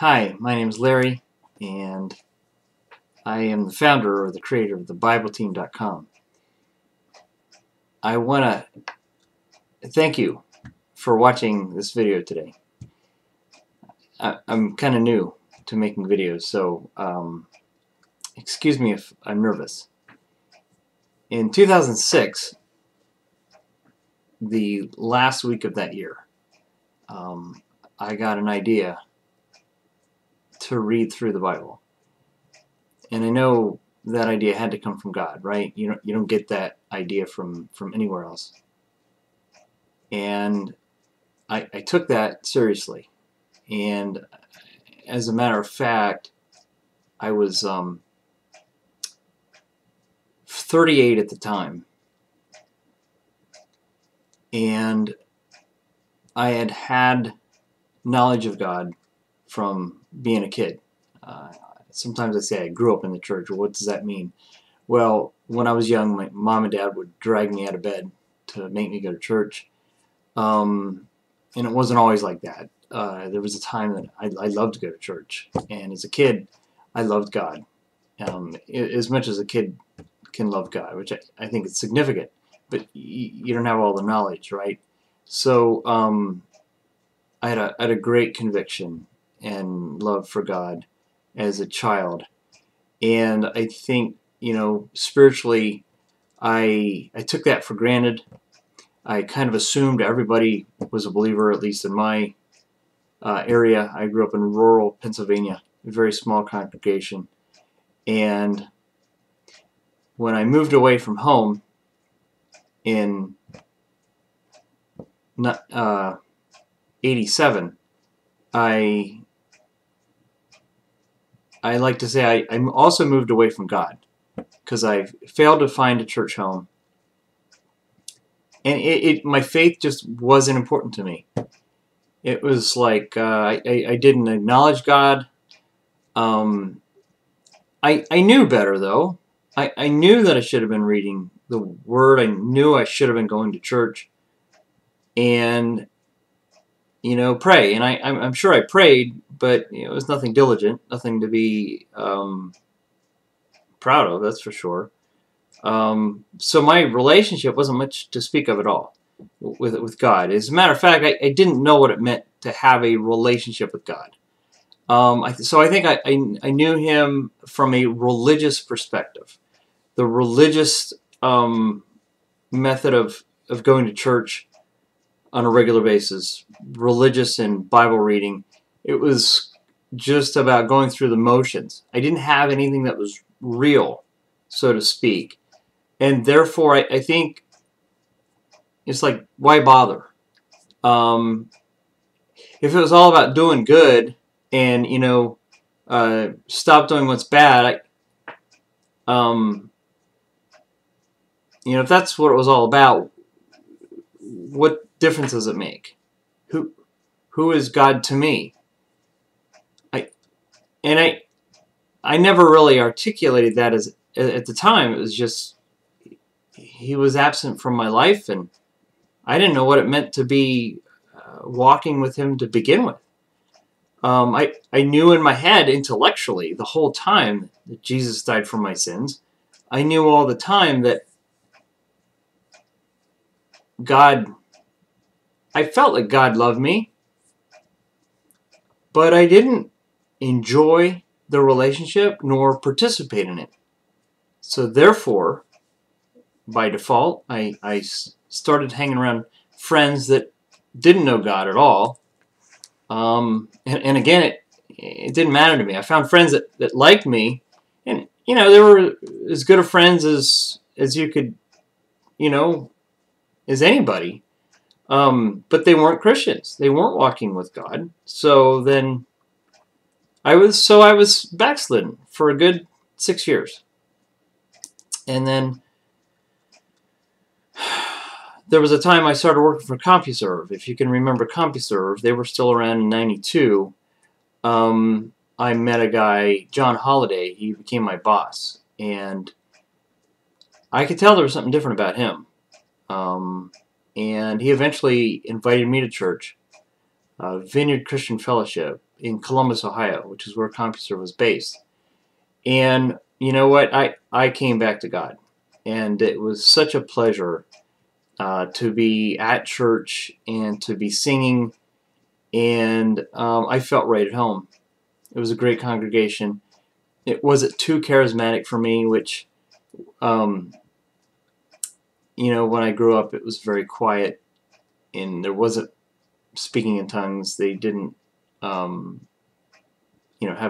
Hi, my name is Larry, and I am the founder or the creator of thebibleteam.com. I want to thank you for watching this video today. I'm kind of new to making videos, so excuse me if I'm nervous. In 2006, the last week of that year, I got an idea to read through the Bible. And I know that idea had to come from God, right? You don't get that idea from anywhere else. And I took that seriously. And as a matter of fact, I was 38 at the time. And I had knowledge of God from being a kid. Sometimes I say I grew up in the church. Well, what does that mean? Well, when I was young, my mom and dad would drag me out of bed to make me go to church. And it wasn't always like that. There was a time that I loved to go to church. And as a kid, I loved God. As much as a kid can love God, which I think is significant. But you don't have all the knowledge, right? So I had a great conviction and love for God as a child. And I think, spiritually, I took that for granted. I kind of assumed everybody was a believer, at least in my area. I grew up in rural Pennsylvania, a very small congregation. And when I moved away from home in 87, I like to say I also moved away from God because I failed to find a church home. And my faith just wasn't important to me. It was like I didn't acknowledge God. I knew better, though. I knew that I should have been reading the Word. I knew I should have been going to church. And pray. And I'm sure I prayed, but it was nothing diligent, nothing to be proud of, that's for sure. So my relationship wasn't much to speak of at all with God. As a matter of fact, I didn't know what it meant to have a relationship with God. So I think I knew Him from a religious perspective. The religious method of going to church on a regular basis, religious and Bible reading, it was just about going through the motions. I didn't have anything that was real, so to speak. And therefore, I think it's like, why bother? If it was all about doing good and, stop doing what's bad, if that's what it was all about, what difference does it make? Who is God to me? I never really articulated that as at the time. It was just He was absent from my life, and I didn't know what it meant to be walking with Him to begin with. I knew in my head intellectually the whole time that Jesus died for my sins. I knew all the time that I felt like God loved me, but I didn't enjoy the relationship nor participate in it. So therefore, by default, I started hanging around friends that didn't know God at all. And again, it didn't matter to me. I found friends that liked me, and they were as good of friends as you could, as anybody. But they weren't Christians. They weren't walking with God. So then I was backslidden for a good 6 years. And then there was a time I started working for CompuServe. If you can remember CompuServe, they were still around in 92. I met a guy, John Holliday. He became my boss. And I could tell there was something different about him. And he eventually invited me to church, Vineyard Christian Fellowship in Columbus, Ohio, which is where CompuServe was based. And you know what? I came back to God. And it was such a pleasure to be at church and to be singing. And I felt right at home. It was a great congregation. It wasn't too charismatic for me, which, when I grew up, it was very quiet. And there wasn't speaking in tongues. They didn't, have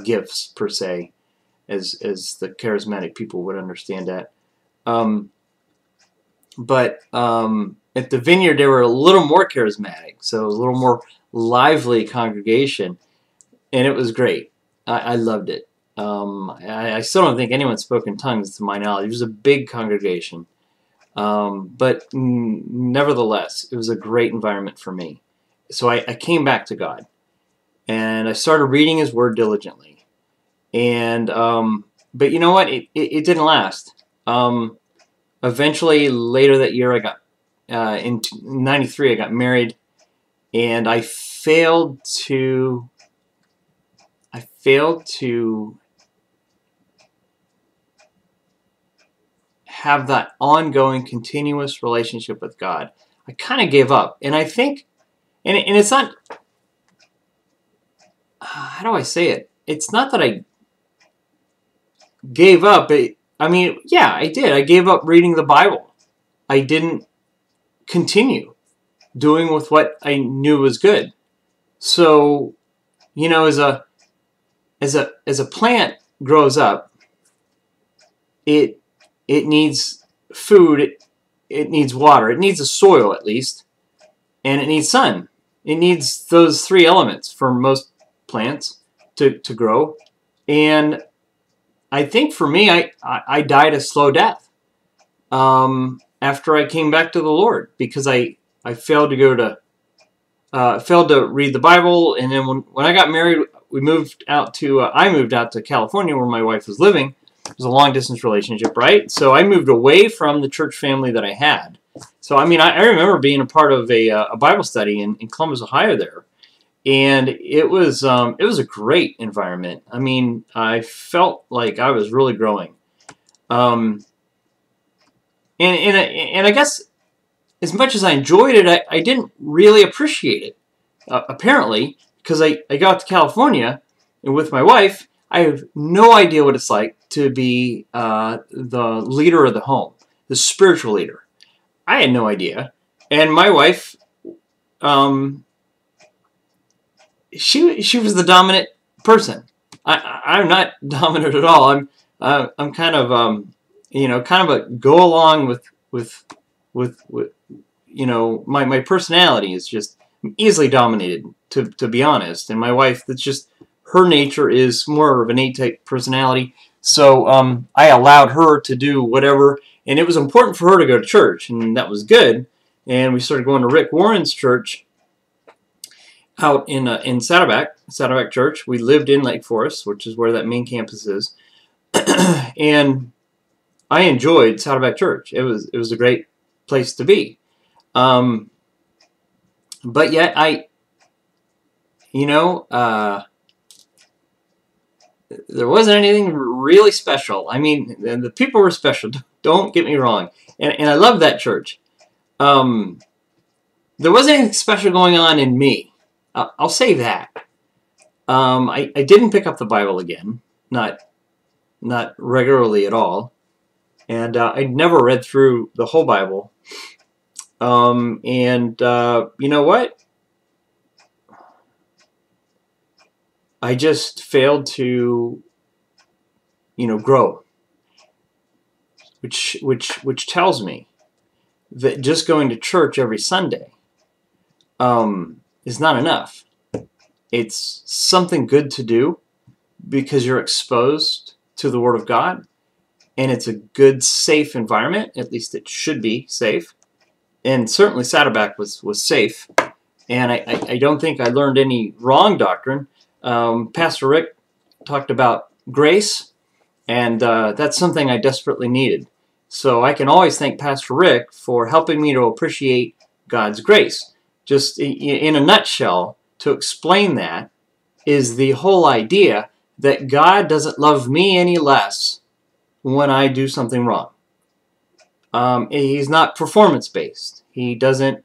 gifts per se, as the charismatic people would understand that. But at the Vineyard, they were a little more charismatic, so it was a little more lively congregation, and it was great. I loved it. I still don't think anyone spoke in tongues, to my knowledge. It was a big congregation, but nevertheless, it was a great environment for me. So I came back to God, and I started reading His Word diligently. And but you know what? It didn't last. Eventually, later that year, I got in '93. I got married, and I failed to have that ongoing, continuous relationship with God. I kind of gave up, and I think, and it's not. How do I say it? It's not that I gave up. I mean, yeah, I did. I gave up reading the Bible. I didn't continue doing with what I knew was good. So, as a plant grows up, it needs food, it needs water, it needs a soil at least, and it needs sun. It needs those three elements for most plants to grow. And I think for me, I died a slow death after I came back to the Lord, because I failed to read the Bible. And then when I got married, I moved out to California, where my wife was living. It was a long distance relationship, right? So I moved away from the church family that I had. So I mean, I remember being a part of a Bible study in Columbus, Ohio there. And it was a great environment. I mean, I felt like I was really growing, and I guess as much as I enjoyed it, I didn't really appreciate it. Apparently, because I got to California, and with my wife, I have no idea what it's like to be the leader of the home, the spiritual leader. I had no idea, and my wife. She was the dominant person. I'm not dominant at all. I'm kind of kind of a go along with my personality is just easily dominated, to be honest. And my wife, that's just her nature, is more of an A-type personality. So I allowed her to do whatever, and it was important for her to go to church, and that was good. And we started going to Rick Warren's church out in Saddleback Church. We lived in Lake Forest, which is where that main campus is, and I enjoyed Saddleback Church. It was a great place to be, but yet there wasn't anything really special. I mean, the people were special. Don't get me wrong, and I love that church. There wasn't anything special going on in me. I'll say that. I didn't pick up the Bible again, not regularly at all, and I never read through the whole Bible. And you know what? I just failed to, grow, which tells me that just going to church every Sunday is not enough. It's something good to do because you're exposed to the Word of God, and it's a good, safe environment. At least it should be safe. And certainly Saddleback was safe. And I don't think I learned any wrong doctrine. Pastor Rick talked about grace, and that's something I desperately needed. So I can always thank Pastor Rick for helping me to appreciate God's grace. Just in a nutshell, to explain that, is the whole idea that God doesn't love me any less when I do something wrong. He's not performance-based. He doesn't...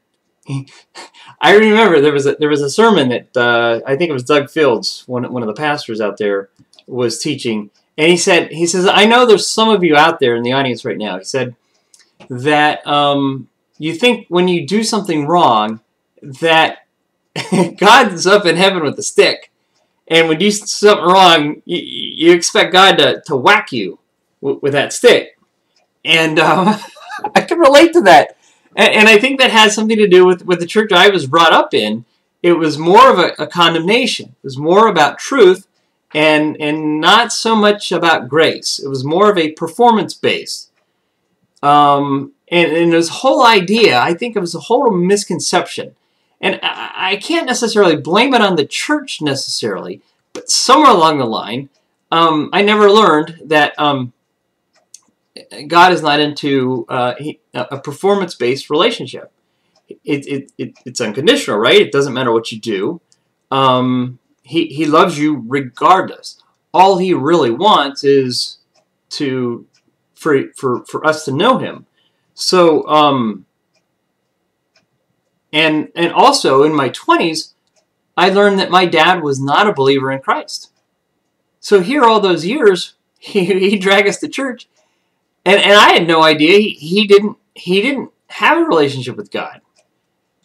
I remember there was a sermon that I think it was Doug Fields, one of the pastors out there, was teaching, and he says, I know there's some of you out there in the audience right now. He said that you think when you do something wrong that God's up in heaven with a stick, and when you do something wrong, you expect God to whack you with that stick. And I can relate to that. And I think that has something to do with the church I was brought up in. It was more of a condemnation. It was more about truth and not so much about grace. It was more of a performance-based. And this whole idea, I think it was a whole misconception. And I can't necessarily blame it on the church necessarily, but somewhere along the line, I never learned that God is not into a performance-based relationship. It's unconditional, right? It doesn't matter what you do. He loves you regardless. All he really wants is for us to know him. So and also in my 20s, I learned that my dad was not a believer in Christ. So here all those years, he dragged us to church. And I had no idea he didn't have a relationship with God.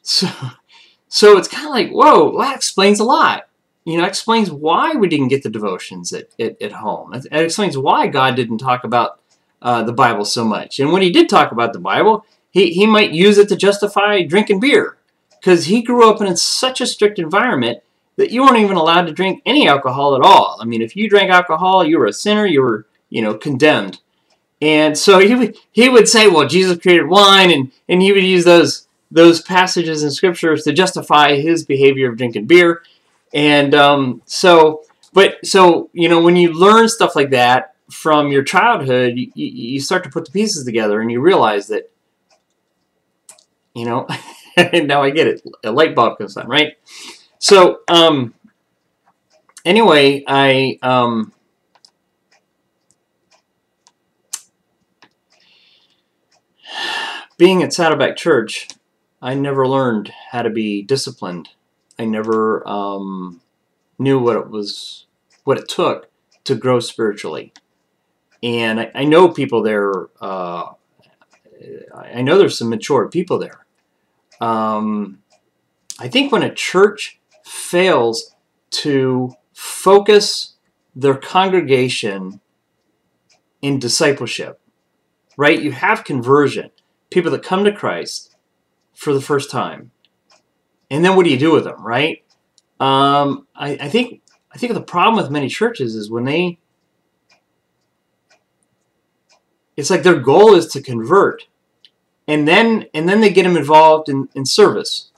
So it's kind of like, whoa, that explains a lot. You know, it explains why we didn't get the devotions at home. It explains why God didn't talk about the Bible so much. And when he did talk about the Bible, he might use it to justify drinking beer. Because he grew up in such a strict environment that you weren't even allowed to drink any alcohol at all. I mean, if you drank alcohol, you were a sinner, you were, condemned. And so he would say, well, Jesus created wine, and he would use those passages in scriptures to justify his behavior of drinking beer. And so when you learn stuff like that from your childhood, you start to put the pieces together, and you realize that, now I get it. A light bulb comes on, right? So anyway, being at Saddleback Church, I never learned how to be disciplined. I never knew what it took to grow spiritually. And I know people there. I know there's some mature people there. I think when a church fails to focus their congregation in discipleship, right? You have conversion. People that come to Christ for the first time. And then what do you do with them, right? I think the problem with many churches is when it's like their goal is to convert. And then they get them involved in service.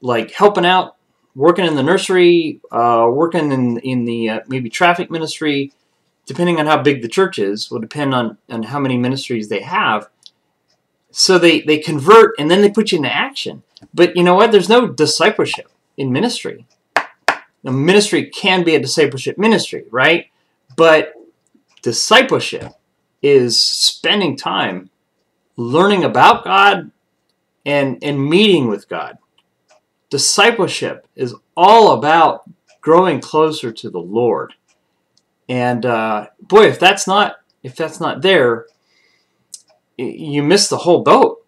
Like helping out, working in the nursery, working in the maybe traffic ministry, depending on how big the church is, will depend on how many ministries they have. So they convert, and then they put you into action. But you know what? There's no discipleship in ministry. Now, ministry can be a discipleship ministry, right? But discipleship is spending time learning about God and meeting with God. Discipleship is all about growing closer to the Lord. And boy, if that's not there, you miss the whole boat.